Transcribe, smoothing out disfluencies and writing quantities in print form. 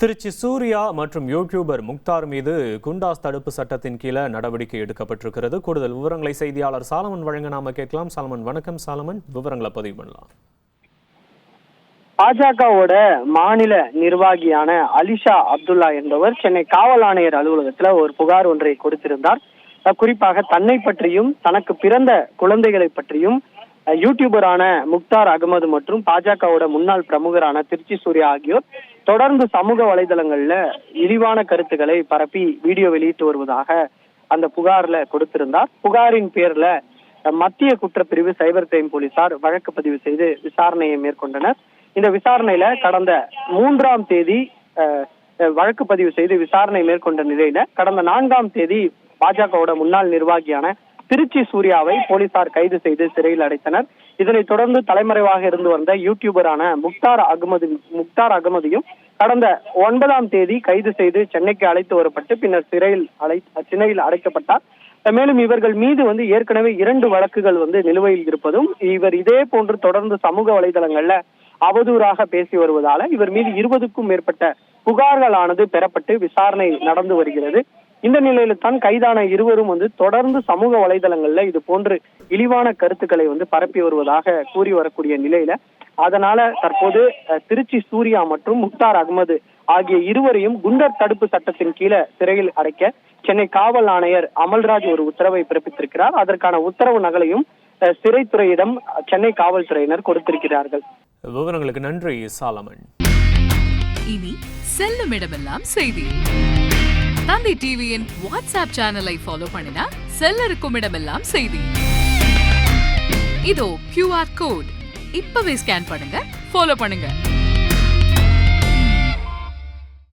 திருச்சி சூர்யா மற்றும் யூடியூபர் முக்தார் மீது குண்டாஸ் தடுப்பு சட்டத்தின் கீழே நடவடிக்கை எடுக்கப்பட்டிருக்கிறது. கூடுதல் விவரங்களை செய்தியாளர் சாலமன் வழங்க நாம கேட்கலாம். சாலமன், வணக்கம். சாலமன், விவரங்களை பதிவு பண்ணலாம். பாஜகவோட மாநில நிர்வாகியான அலிஷா அப்துல்லா என்பவர் சென்னை காவல் ஆணையர் அலுவலகத்துல ஒரு புகார் ஒன்றை கொடுத்திருந்தார். குறிப்பாக தன்னை பற்றியும் தனக்கு பிறந்த குழந்தைகளை பற்றியும் யூடியூபரான முக்தார் அகமது மற்றும் பாஜகவோட முன்னாள் பிரமுகரான திருச்சி சூர்யா ஆகியோர் தொடர்ந்து சமூக வலைதளங்கள்ல இழிவான கருத்துக்களை பரப்பி வீடியோ வெளியிட்டு வருவதாக அந்த புகார்ல கொடுத்திருந்தார். புகாரின் பேர்ல மத்திய குற்றப்பிரிவு சைபர் கிரைம் போலீசார் வழக்கு பதிவு செய்து விசாரணையை மேற்கொண்டனர். இந்த விசாரணையில கடந்த 3ஆம் தேதி வழக்கு பதிவு செய்து விசாரணை மேற்கொண்ட நிலையில கடந்த 4ஆம் தேதி பாஜகவோட முன்னாள் நிர்வாகியான திருச்சி சூர்யாவை போலீசார் கைது செய்து சிறையில் அடைத்தனர். இதனைத் தொடர்ந்து தலைமறைவாக இருந்து வந்த யூடியூபரான முக்தார் அகமதையும் கடந்த 9ஆம் தேதி கைது செய்து சென்னைக்கு அழைத்து வரப்பட்டு பின்னர் சிறையில் அடைக்கப்பட்டார். மேலும் இவர்கள் மீது ஏற்கனவே 2 வழக்குகள் நிலுவையில் இருப்பதும், இவர் இதே போன்று தொடர்ந்து சமூக வலைதளங்கள்ல அவதூறாக பேசி வருவதால இவர் மீது 20க்கும் மேற்பட்ட புகார்களானது பெறப்பட்டு விசாரணை நடந்து வருகிறது. இந்த நிலையில தான் கைதான இருவரும் தொடர்ந்து சமூக வலைதளங்கள்ல இது போன்று இழிவான கருத்துக்களை பரப்பி வருவதாக கூறி வரக்கூடிய நிலையில அதனால தற்போது திருச்சி சூர்யா மற்றும் முக்தார் அகமது ஆகிய இருவரையும் குண்டர் தடுப்பு சட்டத்தின் கீழே சிறையில் அடைக்க சென்னை காவல் ஆணையர் அமல்ராஜ் ஒரு உத்தரவை பிறப்பித்திருக்கிறார். அதற்கான உத்தரவு நகலையும் சிறைத்துறையிடம் சென்னை காவல்துறையினர் கொடுத்திருக்கிறார்கள். விவரங்களுக்கு நன்றி சாலமன். இனி செல்லும் இடமெல்லாம் செய்தி. தந்தி டிவியின் வாட்ஸ்அப் சேனலை ஃபாலோ பண்ணினா செல்ல இருக்கும் இடமெல்லாம் செய்தி. இதோ QR கோட் இப்பவே ஸ்கேன் பண்ணுங்க, ஃபாலோ பண்ணுங்க.